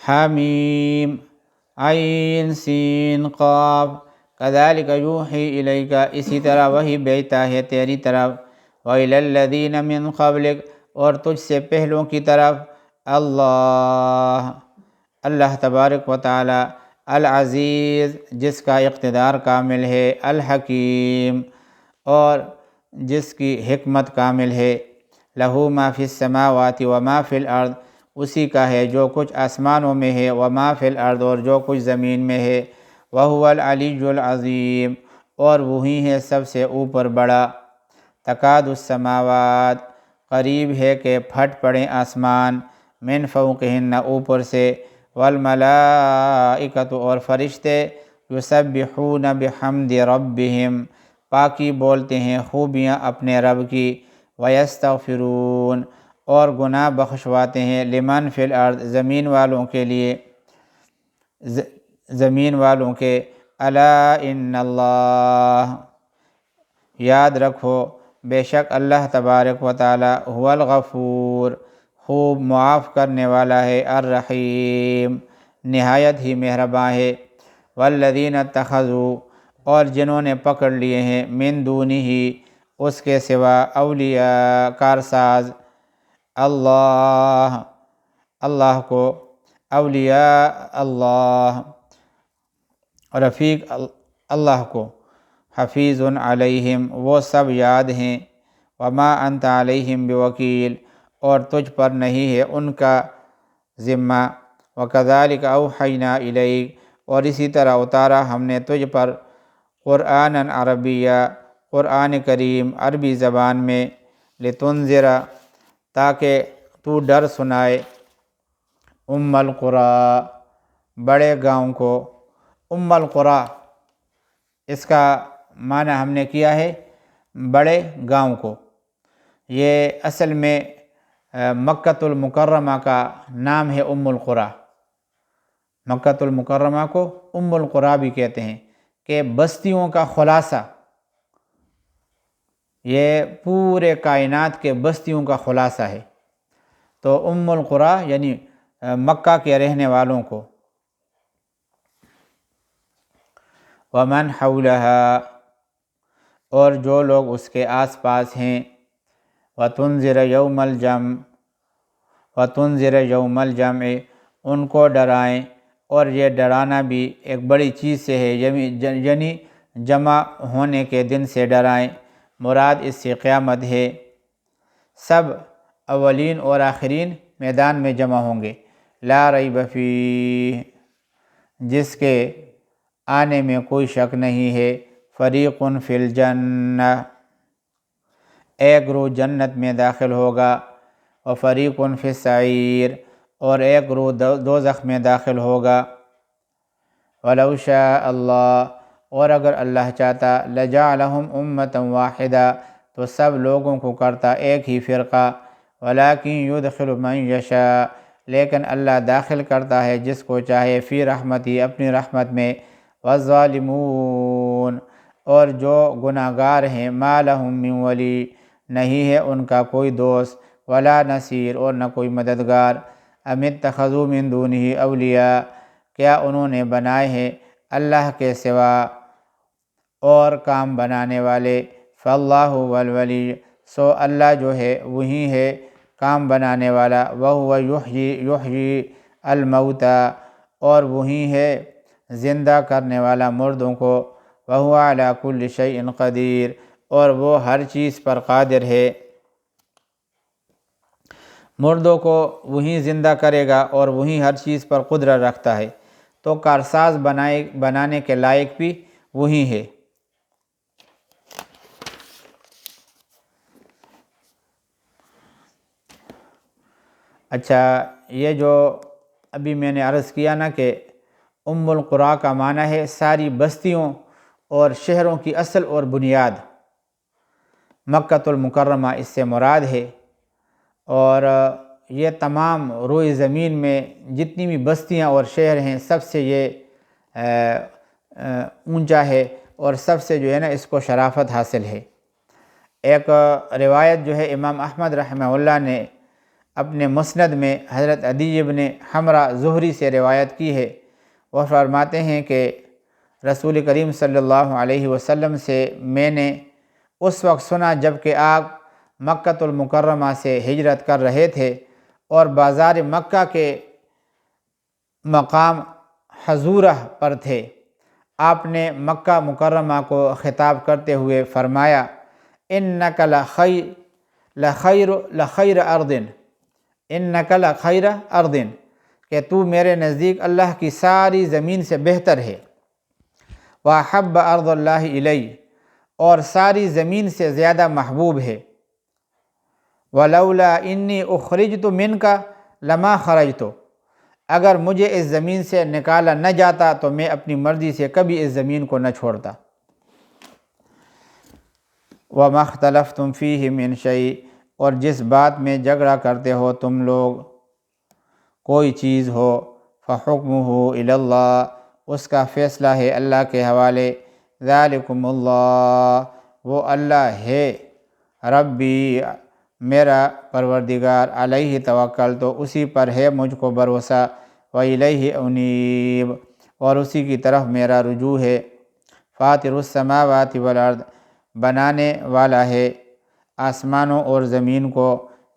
حمیم عین سین قاف کذالک یوحی الیک، اسی طرح وہی بھیجتا ہے تیری طرف، وإلی الذین من قبلک، اور تجھ سے پہلوں کی طرف، اللہ تبارک و تعالی العزیز، جس کا اقتدار کامل ہے، الحکیم، اور جس کی حکمت کامل ہے، لہو ما فی السماوات وما فی الارض، اسی کا ہے جو کچھ آسمانوں میں ہے، وما فی الارض، اور جو کچھ زمین میں ہے، وہو العلی العظیم، اور وہی ہے سب سے اوپر بڑا، تکاد السماوات، قریب ہے کہ پھٹ پڑیں آسمان، من فوقہن، اوپر سے، والملائکۃ، اور فرشتے، یسبحون بحمد ربہم، پاکی بولتے ہیں خوبیاں اپنے رب کی، ویستغفرون، اور گناہ بخشواتے ہیں، لمن فی الارض، زمین والوں کے لیے، زمین والوں کے، الا ان اللہ، یاد رکھو بے شک اللہ تبارک و تعالی هو الغفور، خوب معاف کرنے والا ہے، الرحیم، نہایت ہی مہرباں ہے، والذین اتخذوا، اور جنہوں نے پکڑ لیے ہیں، من دونہ، اس کے سوا، اولیاء، کارساز، اللہ کو، اولیاء اللہ، رفیق اللہ کو، حفیظ علیہم، وہ سب یاد ہیں، وما انت علیہم بوکیل، اور تجھ پر نہیں ہے ان کا ذمہ، وکذالک اوحینا الیک، اور اسی طرح اتارا ہم نے تجھ پر، قرآنً عربیہ، قرآن کریم عربی زبان میں، لتنذر، تاکہ تو ڈر سنائے، القریٰ، بڑے گاؤں کو، القریٰ، اس کا معنی ہم نے کیا ہے بڑے گاؤں کو، یہ اصل میں مکۃ المکرمہ کا نام ہے، القریٰ، مکۃ المکرمہ کو القریٰ بھی کہتے ہیں، کہ بستیوں کا خلاصہ، یہ پورے کائنات کے بستیوں کا خلاصہ ہے، تو القریٰ یعنی مکہ کے رہنے والوں کو، ومن حولہا، اور جو لوگ اس کے آس پاس ہیں، وتنذر یوم الجمع، وتنذر یوم الجمع، ان کو ڈرائیں، اور یہ ڈرانا بھی ایک بڑی چیز سے ہے، یعنی جمع ہونے کے دن سے ڈرائیں، مراد اس سے قیامت ہے، سب اولین اور آخرین میدان میں جمع ہوں گے، لا ریب فیہ، جس کے آنے میں کوئی شک نہیں ہے، فریق فی الجنہ، ایک گروہ جنت میں داخل ہوگا، وفریق فی السعیر، اور ایک گروہ دوزخ میں داخل ہوگا، ولو شاء اللہ، اور اگر اللہ چاہتا، لجعلہم امۃ واحدہ، تو سب لوگوں کو کرتا ایک ہی فرقہ، ولکن یدخل من یشاء، لیکن اللہ داخل کرتا ہے جس کو چاہے، فی رحمتی، اپنی رحمت میں، والظالمون، اور جو گناہ گار ہیں، ما لہم من ولی، نہیں ہے ان کا کوئی دوست، ولا نصیر، اور نہ کوئی مددگار، ام اتخذوا من دونہ اولیاء، کیا انہوں نے بنائے ہیں اللہ کے سوا اور کام بنانے والے، فاللہ هو الولی، سو اللہ جو ہے وہی ہے کام بنانے والا، وہو یحیی الموتى، اور وہی ہے زندہ کرنے والا مردوں کو، وہو علی کل شیء قدیر، اور وہ ہر چیز پر قادر ہے، مردوں کو وہی زندہ کرے گا اور وہی ہر چیز پر قدرت رکھتا ہے، تو کارساز بنانے کے لائق بھی وہی ہے۔ اچھا، یہ جو ابھی میں نے عرض کیا نا کہ القریٰ کا معنی ہے ساری بستیوں اور شہروں کی اصل اور بنیاد، مکۃ المکرمہ اس سے مراد ہے، اور یہ تمام روئے زمین میں جتنی بھی بستیاں اور شہر ہیں سب سے یہ اونچا ہے، اور سب سے جو ہے نا اس کو شرافت حاصل ہے۔ ایک روایت جو ہے امام احمد رحمہ اللہ نے اپنے مسند میں حضرت عدی بن حمرہ زہری سے روایت کی ہے۔ وہ فرماتے ہیں کہ رسول کریم صلی اللہ علیہ وسلم سے میں نے اس وقت سنا جب کہ آپ مکۃ المکرمہ سے ہجرت کر رہے تھے اور بازار مکہ کے مقام حضورہ پر تھے۔ آپ نے مکہ مکرمہ کو خطاب کرتے ہوئے فرمایا، انک لخیر ارض، انک لخیر ارض، کہ تو میرے نزدیک اللہ کی ساری زمین سے بہتر ہے۔ وَأَحَبَّ أَرْضَ اللَّهِ إِلَيَّ، اور ساری زمین سے زیادہ محبوب ہے۔ وَلَوْلَا إِنِّي أُخْرِجْتُ مِنْكَ لَمَا خَرَجْتُ، اگر مجھے اس زمین سے نکالا نہ جاتا تو میں اپنی مرضی سے کبھی اس زمین کو نہ چھوڑتا۔ وَمَا اخْتَلَفْتُمْ فِيهِ مِنْ شَيْءٍ، اور جس بات میں جھگڑا کرتے ہو تم لوگ، کوئی چیز ہو، فَحُكْمُهُ إِلَى اللَّهِ، اس کا فیصلہ ہے اللہ کے حوالے۔ ذَلِكُمُ اللَّهُ، وہ اللہ ہے، ربی، میرا پروردگار، علیہ توکل، تو اسی پر ہے مجھ کو بھروسہ، وَإِلَيْهِ أُنِيبُ، اور اسی کی طرف میرا رجوع ہے۔ فاطر السماوات والارض، بنانے والا ہے آسمانوں اور زمین کو۔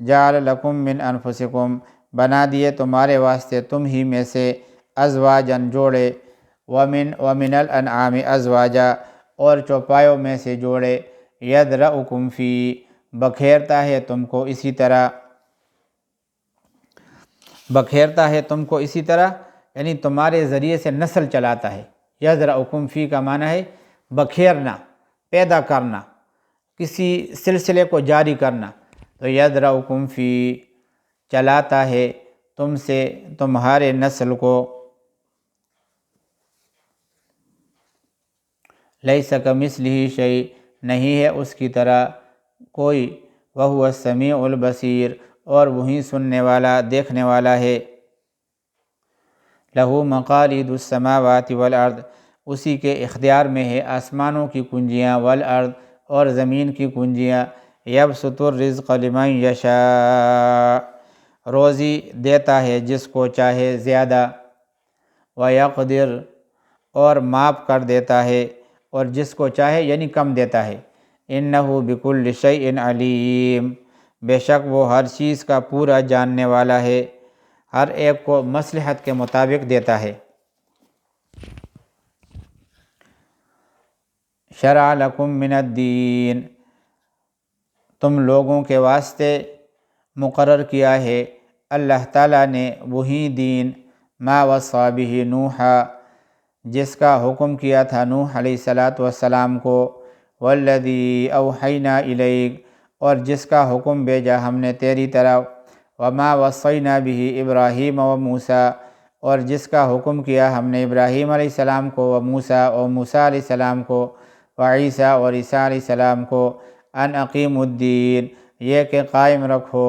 جعل لکم من انفسکم، بنا دیے تمہارے واسطے تم ہی میں سے، ازواجاً جوڑے، ومن الانعام ازواجا، اور چوپایوں میں سے جوڑے، یذرؤکم فی، بکھیرتا ہے تم کو اسی طرح، بکھیرتا ہے تم کو اسی طرح، یعنی تمہارے ذریعے سے نسل چلاتا ہے۔ یذرؤکم فی کا معنی ہے بکھیرنا، پیدا کرنا، کسی سلسلے کو جاری کرنا۔ تو یذرؤکم فی، چلاتا ہے تم سے تمہارے نسل کو۔ لیس کمثلہ شیء، نہیں ہے اس کی طرح کوئی، وہو السمیع البصیر، اور وہی سننے والا دیکھنے والا ہے۔ لہ مقالید السماوات والارض، اسی کے اختیار میں ہے آسمانوں کی کنجیاں، والارض، اور زمین کی کنجیاں۔ یبسط الرزق لمن یشاء، روزی دیتا ہے جس کو چاہے زیادہ، ویقدر، اور معاف کر دیتا ہے، اور جس کو چاہے یعنی کم دیتا ہے۔ انہ بکل شیء علیم، بے شک وہ ہر چیز کا پورا جاننے والا ہے، ہر ایک کو مصلحت کے مطابق دیتا ہے۔ شرع لکم من الدین، تم لوگوں کے واسطے مقرر کیا ہے اللہ تعالیٰ نے وہی دین، ما وصی بہ نوحا، جس کا حکم کیا تھا نوح علیہ السلام کو، والذی اوحینا الیک، اور جس کا حکم بھیجا ہم نے تیری طرف، وما وصینا بہ ابراہیم و موسیٰ، اور جس کا حکم کیا ہم نے ابراہیم علیہ السلام کو، و موسیٰ، اور موسیٰ علیہ السلام کو، وعیسیٰ، اور عیسیٰ علیہ السلام کو، ان اقیموا الدین، یہ کہ قائم رکھو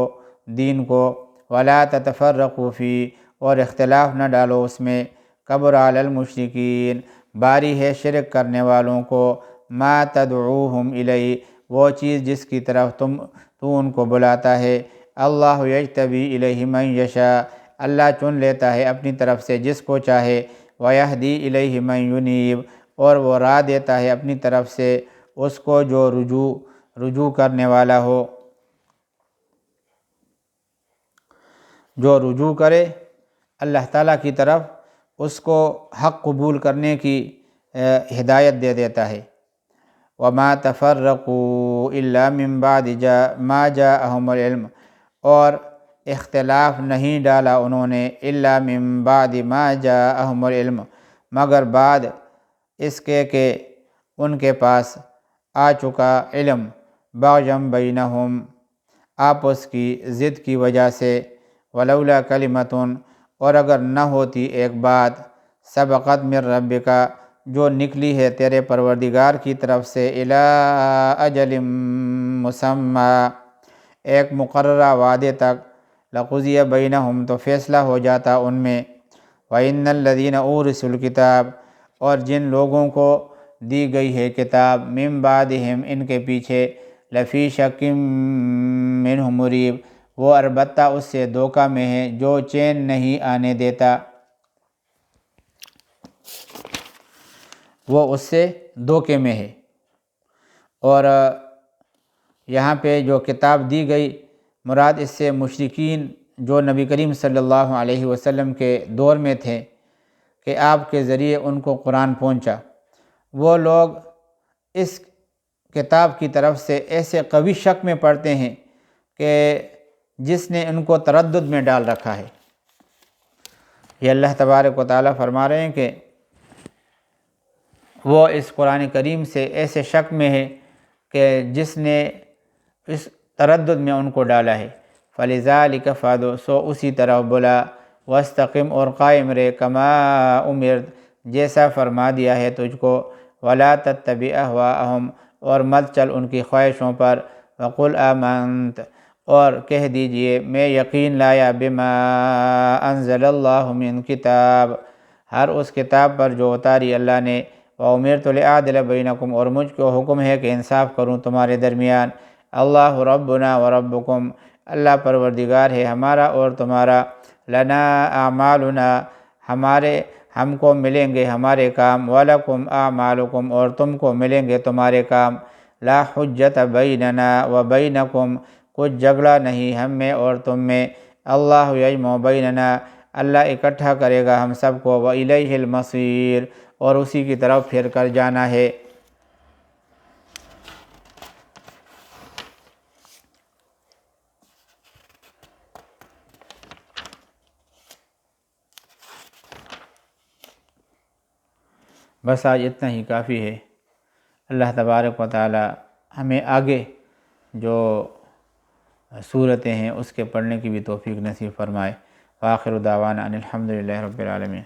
دین کو، ولا تتفرقوا فی، اور اختلاف نہ ڈالو اس میں، کبر علی المشرکین، باری ہے شرک کرنے والوں کو، ما تدعوہم الیہ، وہ چیز جس کی طرف تو ان کو بلاتا ہے، اللہ یجتبی الیہ من یشاء، اللہ چن لیتا ہے اپنی طرف سے جس کو چاہے، ویہدی الیہ من ینیب، اور وہ راہ دیتا ہے اپنی طرف سے اس کو جو رجوع کرنے والا ہو، جو رجوع کرے اللہ تعالیٰ کی طرف، اس کو حق قبول کرنے کی ہدایت دے دیتا ہے۔ وما تفرقوا الا من بعد ما جاءہم العلم، اور اختلاف نہیں ڈالا انہوں نے، الا من بعد ما جاءہم العلم، مگر بعد اس کے کہ ان کے پاس آ چکا علم، بغیا بینہم، آپس کی ضد کی وجہ سے، ولولا کلمۃ، اور اگر نہ ہوتی ایک بات، سبقت من ربک، جو نکلی ہے تیرے پروردگار کی طرف سے، الی اجل مسمی، ایک مقررہ وعدے تک، لقضی بینہم، تو فیصلہ ہو جاتا ان میں، وَإِنَّ الَّذِينَ أُورِثُوا الْكِتَابَ، اور جن لوگوں کو دی گئی ہے کتاب، من بعدہم، ان کے پیچھے، لفی شک منہ مریب، وہ البتہ اس سے دھوکہ میں ہے جو چین نہیں آنے دیتا، وہ اس سے دھوکے میں ہے۔ اور یہاں پہ جو کتاب دی گئی مراد اس سے مشرکین جو نبی کریم صلی اللہ علیہ وسلم کے دور میں تھے کہ آپ کے ذریعے ان کو قرآن پہنچا، وہ لوگ اس کتاب کی طرف سے ایسے قوی شک میں پڑتے ہیں کہ جس نے ان کو تردد میں ڈال رکھا ہے۔ یہ اللہ تبارک و تعالیٰ فرما رہے ہیں کہ وہ اس قرآن کریم سے ایسے شک میں ہے کہ جس نے اس تردد میں ان کو ڈالا ہے۔ فَلِذَٰلِكَ فَادُعُ، سو اسی طرح بلا، وَاسْتَقِمْ، اور قائم رہے، كَمَا أُمِرْتَ، جیسا فرما دیا ہے تجھ کو، وَلَا تَتَّبِعْ أَهْوَاءَهُمْ، اور مت چل ان کی خواہشوں پر، وَقُلْ آمَنْتُ، اور کہہ دیجئے میں یقین لایا، بِمَا أَنزَلَ اللَّهُ مِنْ کتاب، ہر اس کتاب پر جو اتاری اللہ نے، وَأُمِرْتُ لِأَعْدِلَ بَيْنَكُمْ، اور مجھ کو حکم ہے کہ انصاف کروں تمہارے درمیان، اللہ ربنا وربکم، اللہ پروردگار ہے ہمارا اور تمہارا، لنا اعمالنا، ہم کو ملیں گے ہمارے کام، وَلَكُمْ اعمالکم، اور تم کو ملیں گے تمہارے کام، لا حجت بیننا وبینکم، کچھ جھگڑا نہیں ہم میں اور تم میں، اللہ یجمع بیننا، اللہ اکٹھا کرے گا ہم سب کو، وَإِلَيْهِ الْمَصِيرُ، اور اسی کی طرف پھر کر جانا ہے۔ بس آج اتنا ہی کافی ہے۔ اللہ تبارک و تعالی ہمیں آگے جو صورتیں ہیں اس کے پڑھنے کی بھی توفیق نصیب فرمائے۔ وآخر دعوانا ان الحمد للہ رب العالمین۔